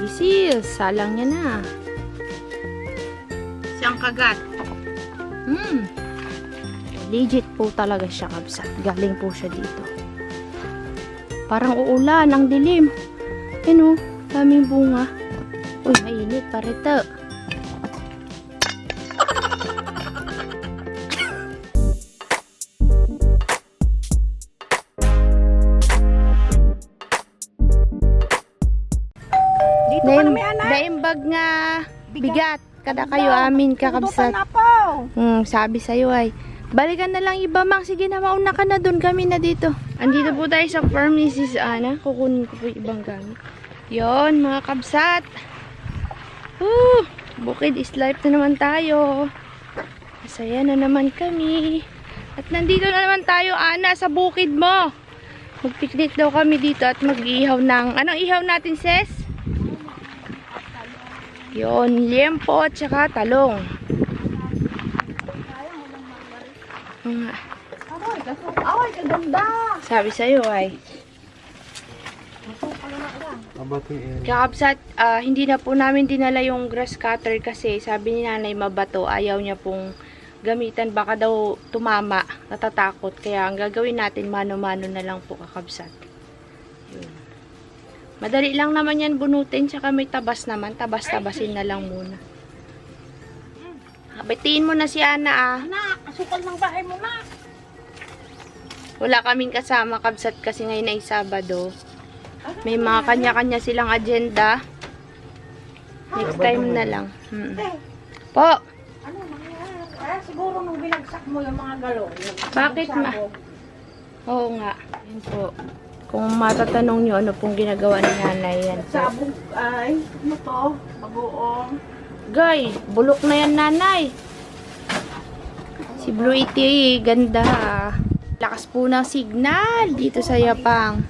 Isis, salang niya na. Siyang kagat. Legit po talaga siya, kabsat. Galing po siya dito. Parang uulan, ang dilim. Ano, daming bunga. Uy, mainit pa rito. Dito ka na may anak. Daimbag nga bigat. Kada kayo amin kakabsat. Na po. Sabi sa'yo ay, balikan na lang iba, Mang. Sige na, mauna ka na doon. Kami na dito. Andito po tayo sa farm ni Sis Ana. Kukunin ko po yung ibang gamit. Yon, mga kabsat. Bukid is life na naman tayo. Masaya na naman kami. At nandito na naman tayo, Ana, sa bukid mo. Magpiknik daw kami dito at mag-ihaw ng... Anong ihaw natin, Sis? Yon, liempo at saka talong. Ay, kaganda. Sabi sa'yo ay, kakabsat, hindi na po namin dinala yung grass cutter kasi sabi ni nanay mabato, ayaw niya pong gamitan, baka daw tumama, natatakot. Kaya ang gagawin natin, mano-mano na lang po, kakabsat. Yun. Madali lang naman yan bunutin, tsaka may tabas naman, tabas-tabasin na lang muna. Batiin mo na si Ana, Anak, asukal ng bahay mo na. Wala kaming kasama, kabsat, kasi ngayon ay Sabado. May mga kanya-kanya silang agenda. Next time na lang. Po! Ano mangyayari? Siguro nung binagsak mo yung mga galon. Bakit ma? Oo nga. Yan po. Kung matatanong nyo ano pong ginagawa ni nanay, yan po. Sabog ay, ano to? Bagoong. Guy, bulok na yan nanay. Si Blue Iti, ganda. Lakas po ng signal dito sa Yapang.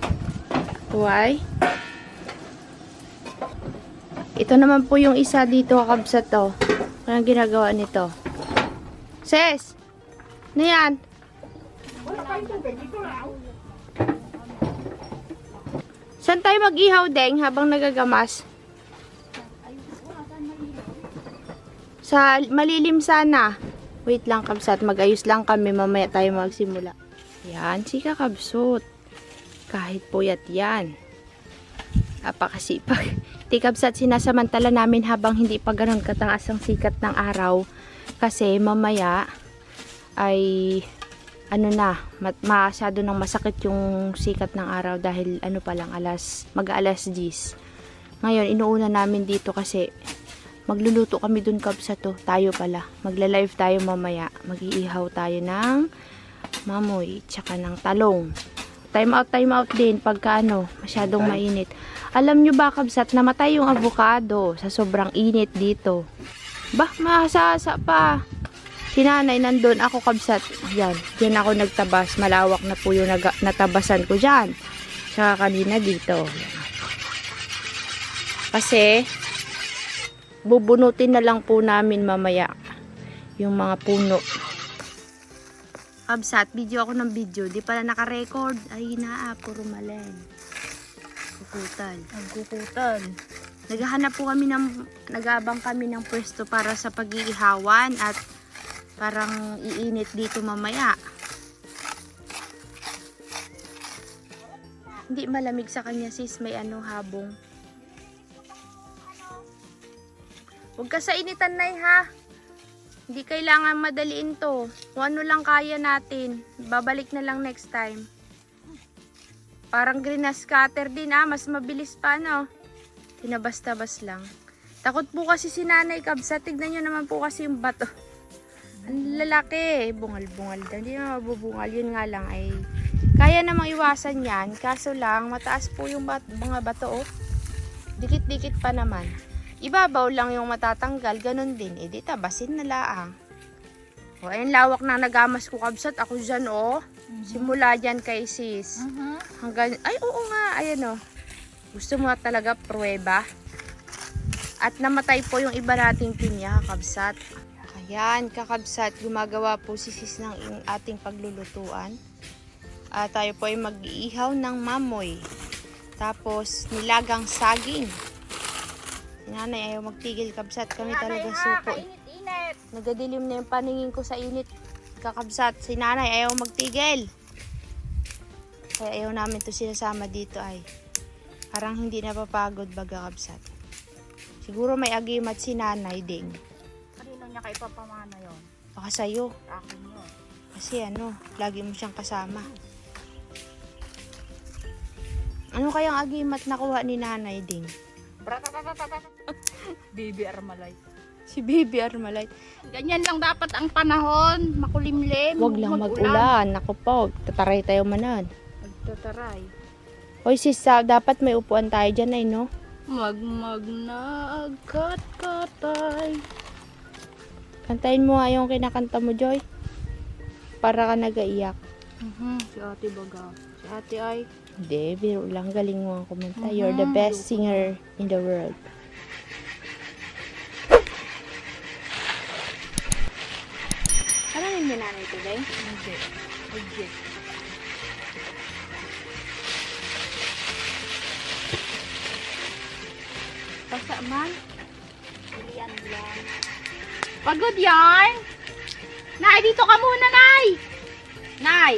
Why? Ito naman po yung isa dito, kakabsat to. Anong ginagawa nito? Ses! Ano yan? Wala kayong tubig, dito lang. Saan tayo mag-ihaw, Deng, habang nagagamas? Sa malilim sana. Wait lang, kabsat. Mag-ayos lang kami. Mamaya tayo magsimula. Yan, si kakabsot. Kahit puyat yan. Napakasipag. Kabsat, sinasamantala namin habang hindi pa ganun kataas ang sikat ng araw. Kasi mamaya ay ano na, masyado nang masakit yung sikat ng araw dahil ano pa lang, mag-alas 10. Ngayon, inuuna namin dito kasi magluluto kami dun, kabsat, to. Tayo pala. Magla-live tayo mamaya. Mag-iihaw tayo ng mamoy, tsaka ng talong. Time out din pagka masyadong mainit. Alam nyo ba, kabsat, namatay yung avocado sa sobrang init dito. Bah, masasa pa. Si nanay nandun, ako, kabsat. Yan, dyan ako nagtabas. Malawak na po yung natabasan ko dyan. Tsaka kanina dito. Kasi, bubunutin na lang po namin mamaya yung mga puno. Kabsat, video ako ng video. Di pala naka-record. Ay, puro malen. Kukutal. Ang kukutan. Nag-aabang kami ng pwesto para sa pag-iihawan at parang iinit dito mamaya. Hindi malamig sa kanya, sis. May habong. Huwag ka sa initan, nay, ha? Hindi kailangan madaliin to. Kung ano lang kaya natin. Babalik na lang next time. Parang green na scatter din, mas mabilis pa, tinabas-tabas lang. Takot po kasi si nanay, kabsat. Tignan nyo naman po kasi yung bato. Ang lalaki. Bungal-bungal. Hindi na mabubungal. Yun nga lang ay kaya namang iwasan yan. Kaso lang, mataas po yung mga bato. Dikit-dikit pa naman. Ibabaw lang yung matatanggal, ganun din. Di tabasin na laang. O, ayun, lawak na nagamas ko, kabsat. Ako dyan, Simula dyan kay sis. Hanggang, ay, oo nga, ayan, Gusto mo talaga pruweba. At namatay po yung iba nating pinya, kabsat. Ayan, kakabsat. Gumagawa po si sis ng ating paglulutuan. Tayo po ay mag-iihaw ng mamoy. Tapos, nilagang saging. Si nanay ayaw magtigil kabsat. Kami Nanay talaga ha, suko. kainit-init. Nagadilim na yung paningin ko sa init. Kakabsat. Si nanay ayaw magtigil. Kaya ayaw namin to sinasama dito ay. Parang hindi napapagod baga kabsat. Siguro may agimat si nanay ding. Kanino niya kay papamana yon? Baka sa'yo. Akin yun. Kasi lagi mo siyang kasama. Ano kayang agimat nakuha ni nanay ding? Baby Armalay. Si Baby Armalite. Ganyan lang dapat ang panahon. Makulimlim. Huwag lang mag-ulan. Naku po, tataray tayo manan. Magtataray. Hoy sis, dapat may upuan tayo dyan ay no? Magmag na agkat-katay. Kantahin mo nga yung kinakanta mo, Joy. Para ka nagaiyak. Si ate baga. Si ate ay. Hindi, biro lang. Galing mo ang kumanta. You're the best singer in the world. Ano yung nanay today? Hindi. Hindi. Basta man. Yan lang. Pagod yarn? Nay, dito ka muna, Nay! Nay!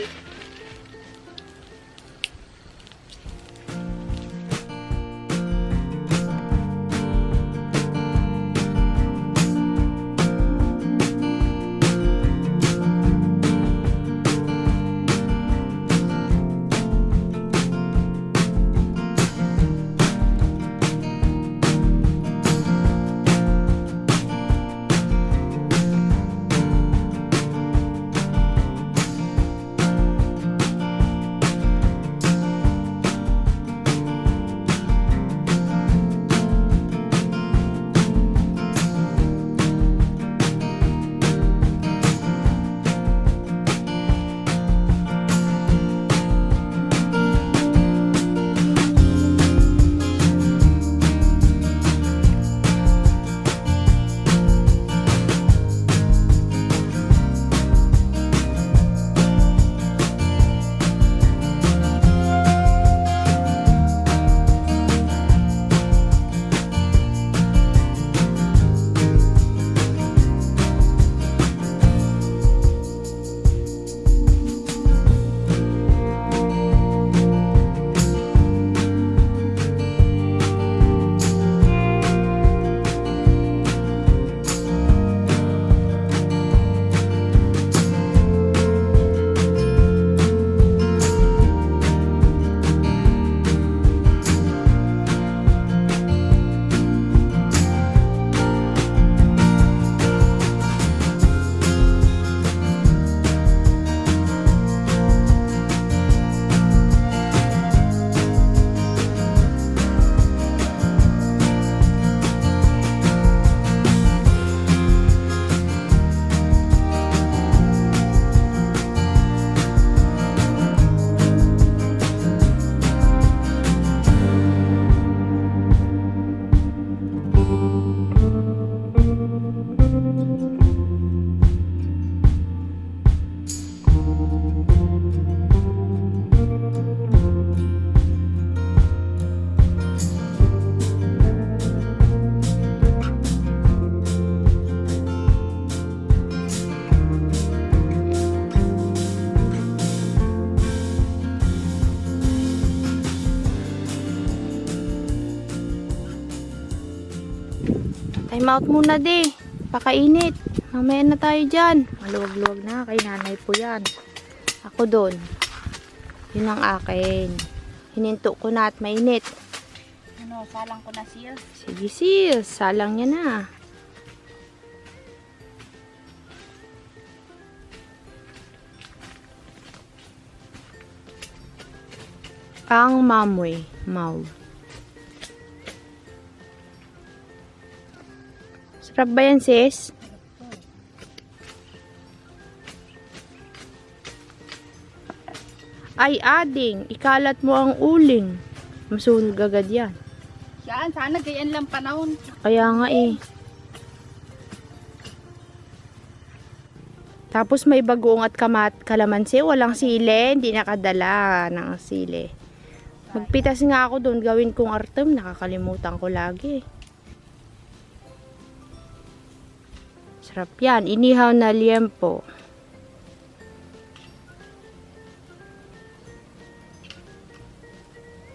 Time out muna di. Pakainit. Mamaya na tayo dyan. Maluwag-luwag na. Kay nanay po yan. Ako doon. Yun ang akin. Hininto ko na at mainit. Ano, salang ko na sil. Sige sis. Salang niya na. Ang mamoy. Mau. Sarap ba yan sis? Ay ading, ikalat mo ang uling. Masunog agad yan. Yan, sana ganyan lang panahon. Kaya nga eh. Tapos may bagoong at kalamansi. Walang sile. Hindi nakadala ng sile. Magpitas nga ako doon. Gawin kong artem. Nakakalimutan ko lagi. Sarap yan. Inihaw na liempo.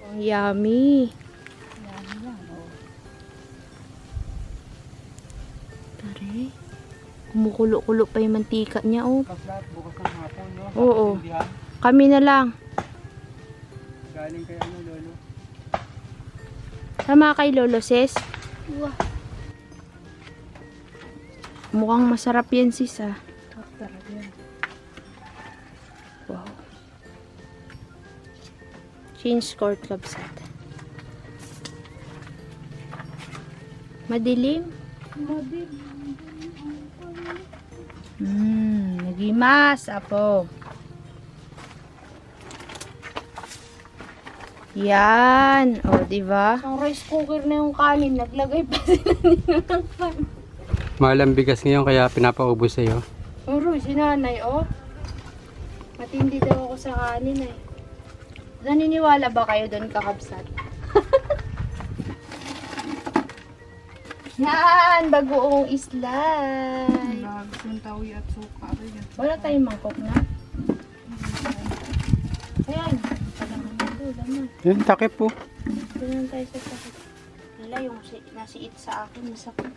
Ang yummy. Tari. Kumukulo-kulo pa yung mantika niya, oh. Kaplat, bukas ng hapon, no? Oo. Kapindihan. Kami na lang. Galing kay ano, lolo. Sama kay Lolo, sis. Mukhang masarap yan, sis, ah. Wow. Change court kabsat. Madilim? Nagimas, apo. Yan. O, diba? Ang rice cooker na yung kanin. Naglagay pa sila nila ng kanin. Mahal ang bigas ngayon kaya pinapaubos sa'yo. Uro, si nanay, oh. Matindi daw ako sa kanin, eh. Naniniwala ba kayo doon, kakabsat? Yan! Bagoong islay. Lagos ng tawi at suka. Wala tayong mangkok na. Ayan. Laman. Yan, takip po. Doon tayo sa sakit. Wala yung nasiit sa akin. Masakit.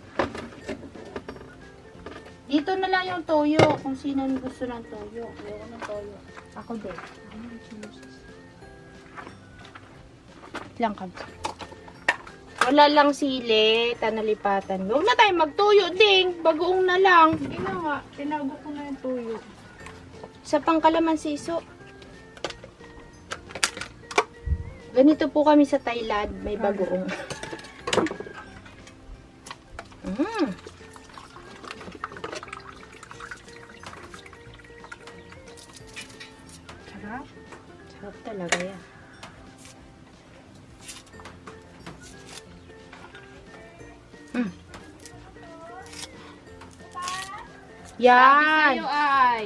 Dito na lang yung toyo. Kung sino gusto ng toyo. Ayoko ng toyo. Ako din. Lang ka. Wala lang sili. Tanalipatan. Huwag na tayo magtuyo, ding. Bagoong na lang. Hindi na nga. Tinago ko na yung tuyo. Sa pangkalamansi, so. Ganito po kami sa Thailand. May bagoong. Sarap. Sarap talaga yan. Yan. Sa'yo ay.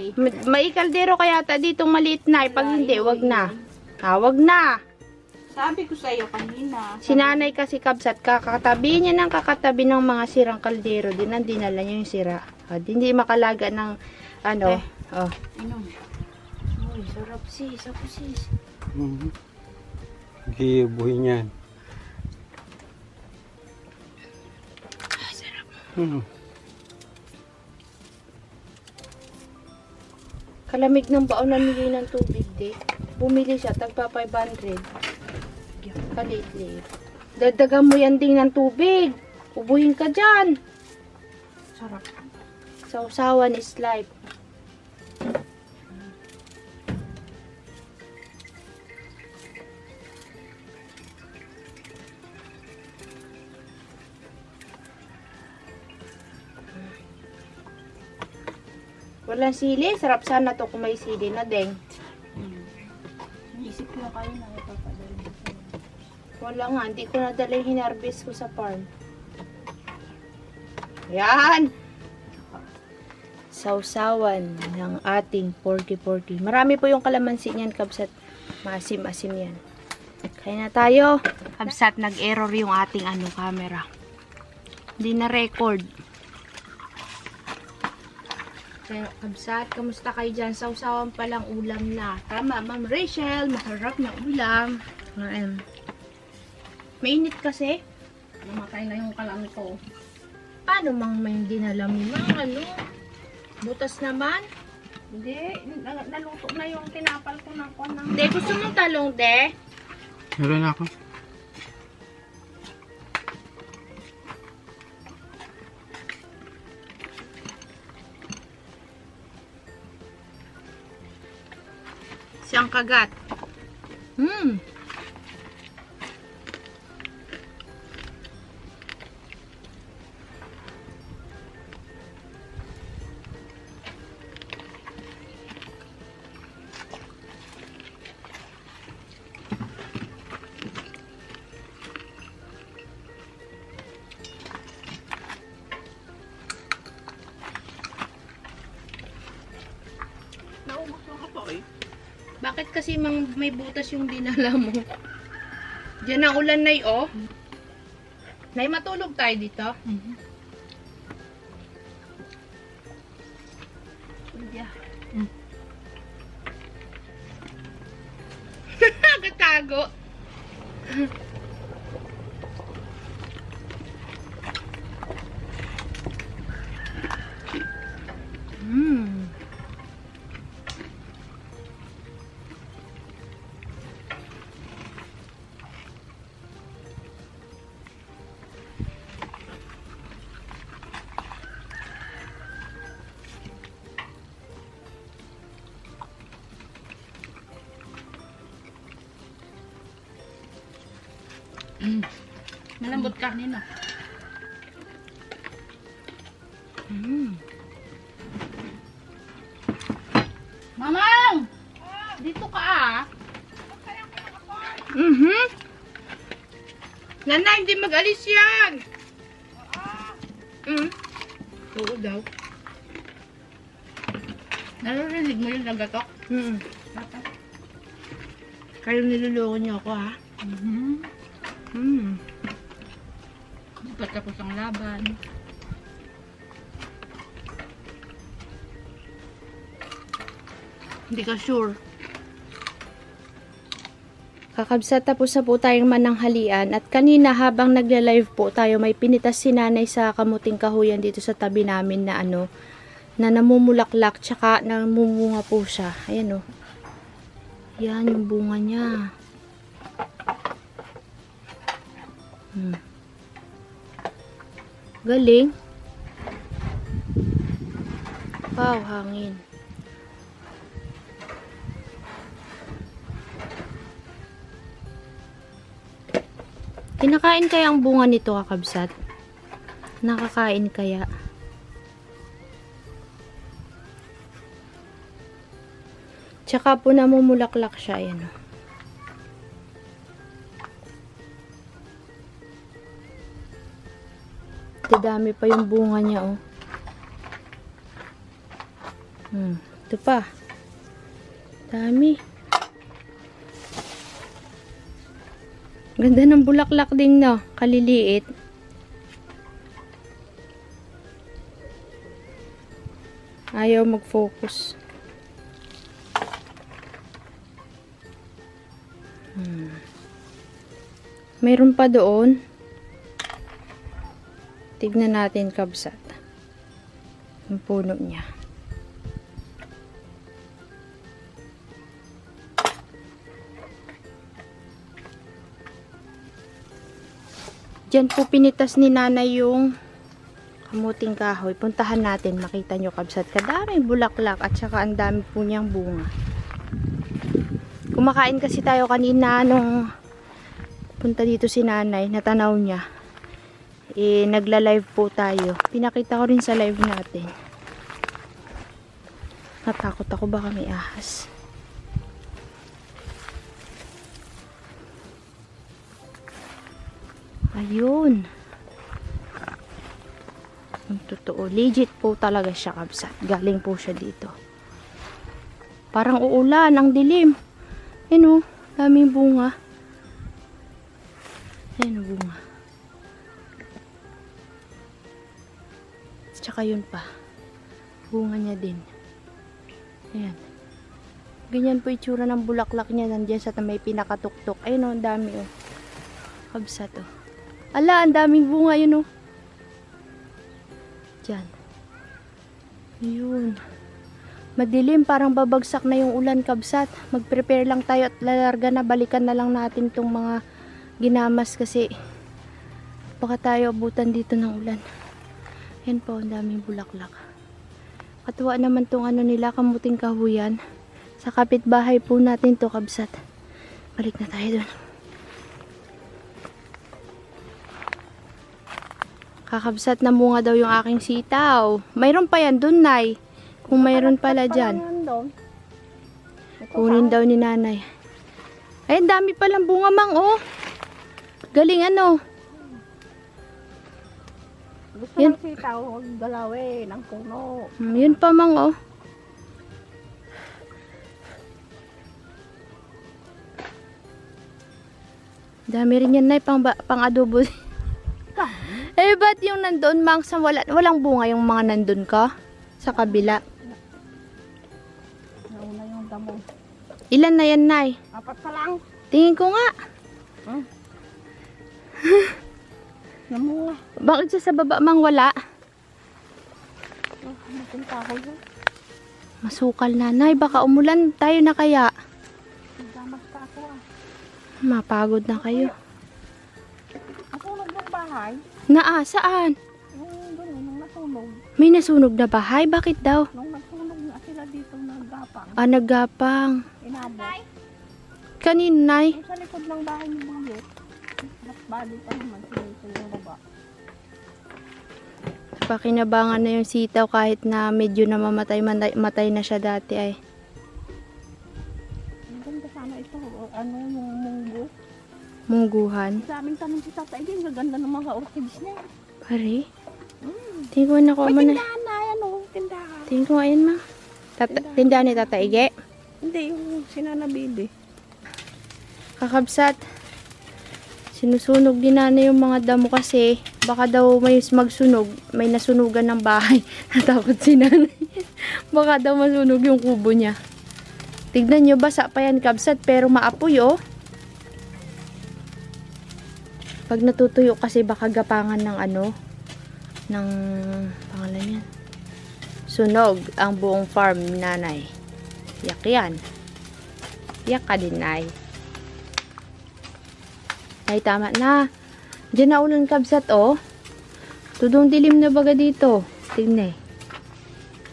May kaldero kaya ta ditong maliit na. Pag hindi, wag na. Wag na. Sabi ko sa'yo kanina. Si nanay kasi kabsat, kakatabi niya ng kakatabi ng mga sirang kaldero. Dinala niya yung sira. Hindi makalaga ng ano. Inom. Uy, sarap sis. Ako sis. Gibuhin yan. Sarap. Kalamig ng baon na nilay ng tubig, de. Bumili siya, tagpa 500. Kalit-lit. Dagdagan mo yan ding ng tubig. Ubuhin ka dyan. Sarap. Sausawan is life. Walang sili. Sarap sana to kung may sili na, deng. Isip ko na kayo na ipapadala. Wala nga, hindi ko nadala yung hinarvest ko sa farm. Yan! Sausawan ng ating porky-porky. Marami po yung kalamansi niyan, kabsat. Maasim-asim yan. Kaya na tayo. Kabsat, nag-error yung ating camera. Hindi na record. Kaya, kabsat, kamusta kayo dyan? Sausawan palang ulam na. Tama, Ma'am Rachel. Masarap na ulam. Mainit kasi. Namatay na yung kalami ko. Paano mang may dinala mo? Mga butas naman. Hindi. Naluto na yung tinapal ko ng konang. De, gusto mong talong, de? Meron ako. Siyang kagat. Naubos lang ako eh. Bakit kasi may butas yung dinala mo? Diyan ang ulan, Nay, oh. Nay, matulog tayo dito. Katago. Mm. Malambot kanina. Mamang! Dito ka ah. Nana, hindi mag-alis yan. Oo daw. Naririnig mo yung nagatok? Kayo niluloko niyo ako, ha? Di pa tapos ang laban. Hindi ka sure. Kakabsat, tapos na po tayong mananghalian at kanina habang nagla-live po tayo may pinitas si nanay sa kamuting kahuyan dito sa tabi namin na na namumulaklak tsaka namumunga po siya. Ayan yan yung bunga niya. Galing. Wow, hangin. Kinakain kaya ang bunga nito, kakabsat? Nakakain kaya? Tsaka po namumulaklak siya, yan o. Dami pa yung bunga niya, oh. Ito pa. Dami. Ganda ng bulaklak din, no? Kaliliit. Ayaw mag-focus. Mayroon pa doon. Tignan natin, kabsat. Yung puno niya. Diyan po pinitas ni nanay yung kamuting kahoy. Puntahan natin, makita nyo, kabsat. Kadaming bulaklak at saka ang dami po niyang bunga. Kumakain kasi tayo kanina nung punta dito si nanay, natanaw niya. Nagla-live po tayo. Pinakita ko rin sa live natin. Natakot ako baka may ahas. Ayun. Ang totoo. Legit po talaga siya, kabsat. Galing po siya dito. Parang uulan, ang dilim. Ayun, daming bunga. Ayun, bunga. Tsaka yun pa. Bunga niya din. Ayan. Ganyan po itsura ng bulaklak niya. Nandiyan sa may pinakatuktok. Ayun o, ang dami o. Kabsat o. Ala, ang daming bunga yun o. Diyan. Ayun. Madilim, parang babagsak na yung ulan, kabsat. Mag-prepare lang tayo at lalarga na. Balikan na lang natin tong mga ginamas kasi baka tayo abutan dito ng ulan. Yan po, ang daming bulaklak. Katuwa naman tong nila, kamuting kahuyan. Sa kapitbahay po natin to, kabsat. Balik na tayo dun. Kakabsat, na bunga daw yung aking sitaw. Mayroon pa yan dun, nay. Kung mayroon pala dyan. Kunin daw ni nanay. Ay, dami palang bunga, mang, oh. Galing, Gusto ng sitaw, huwag galawin ang puno. Yun pa, mang, oh. Dami rin yan, nay, pang adobo. Ba't yung nandun, mang, sa walang bunga yung mga nandun ka? Sa kabila. Nauna yung damo. Ilan na yan, nay? 4 pa lang. Tingin ko nga. Namuha. Bakit siya sa baba mang wala? Napunta ako yun. Masukal nanay. Baka umulan tayo na kaya. Nagdamas pa ako ah. Mapagod na kayo. Nasunog ng bahay. Saan? Doon, nung nasunog. May nasunog na bahay? Bakit daw? Nung nagsunog na sila dito naggapang. Naggapang. Inabot. Kanino, nay? Yung sa likod ng bahay ni Bulot. Mas bali pa naman sinisin yung baba. Pakinabangan na yung sitaw kahit na medyo namamatay matay na siya dati ay. Ang ganda sana ito. Ano yung munggo. Mungguhan. Sa aming tanong si Tata Iggy, ang ganda ng mga orchids niya. Pare? Tingin ko na ko May mo na. tindahan na yan o. Tindahan. Tingin ko ayan ma. Tindahan ni Tata Ige. Hindi, yung sinanabili. Kakabsat. Sinusunog din na yung mga damo kasi baka daw may magsunog, may nasunugan ng bahay. Natakot si nanay. Baka daw masunog yung kubo niya. Tignan nyo, basa pa yan kabsat pero maapoy oh. Pag natutuyo kasi baka gapangan ng ano, ng pangalan yan. Sunog ang buong farm ni nanay. Yak yan. Yak ka din nay. Ay, tama na. Diyan na ulan kabsat, oh. Tudong dilim na baga dito. Tignan eh.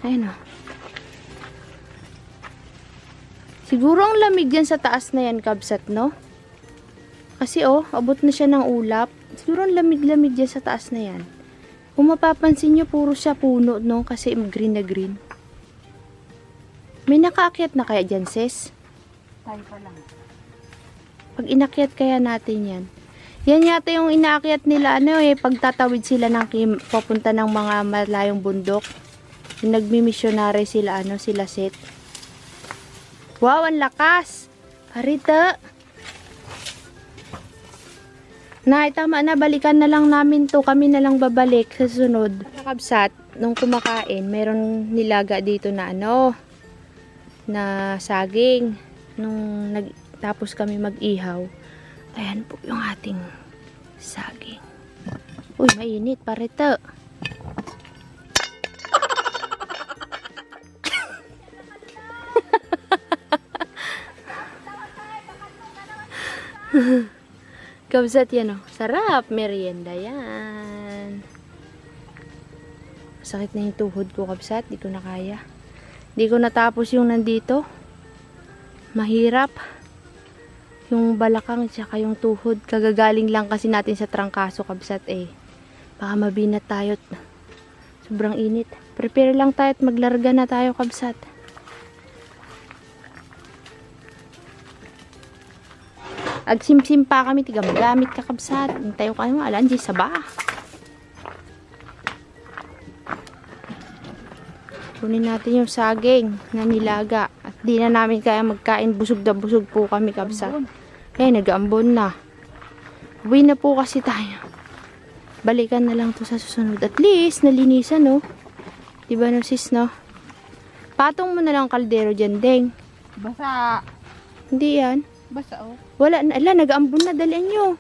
Ayun, oh. Siguro ang lamig dyan sa taas na yan, kabsat, no? Kasi, oh, abot na siya ng ulap. Siguro ang lamig-lamig dyan sa taas na yan. Kung mapapansin nyo, puro siya puno, no? Kasi green na green. May nakaakyat na kaya dyan, sis? Tayo pa lang. Pag inakyat kaya natin yan. Yan yata yung inaakyat nila, ano eh, pagtatawid sila ng papunta ng mga malayong bundok. Yung nagmi-missionary sila, ano, sila Seth. Wow, ang lakas! Harita! Nay, tama na, balikan na lang namin to. Kami na lang babalik sa sunod. Nakabsat, nung kumakain, meron nilaga dito na ano, na saging. Nung tapos kami mag-ihaw. Ayan po yung ating saging. Uy, mainit, parito. Kabsat yan, oh. Sarap, merienda yan. Sakit na yung tuhod ko, kabsat. Di ko na kaya. Di ko natapos yung nandito. Mahirap. Yung balakang tsaka yung tuhod. Kagagaling lang kasi natin sa trangkaso, kabsat eh. Baka mabinat tayo. Sobrang init. Prepare lang tayo at maglarga na tayo, kabsat. Agsimsim pa kami, tiga magamit ka, kabsat. Hintayo ka naman, alanji, saba. Kunin natin yung saging na nilaga. At di na namin kaya magkain. Busog na busog po kami, kabsat. Kaya nag-ambon na. Uwi na po kasi tayo. Balikan na lang to sa susunod. At least, nalinisan, no? Diba, no, sis, no? Patong mo na lang kaldero dyan, deng. Basa. Hindi yan. Basa, oh. Wala na. Ala, nag-ambon na. Dalian nyo.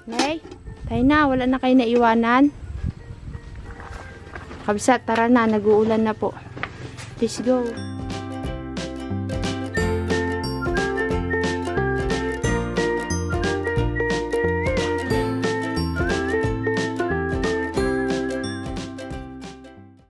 Nay, tayo na. Wala na kayo naiwanan. Kabsat, tara na. Nag-uulan na po. Let's go.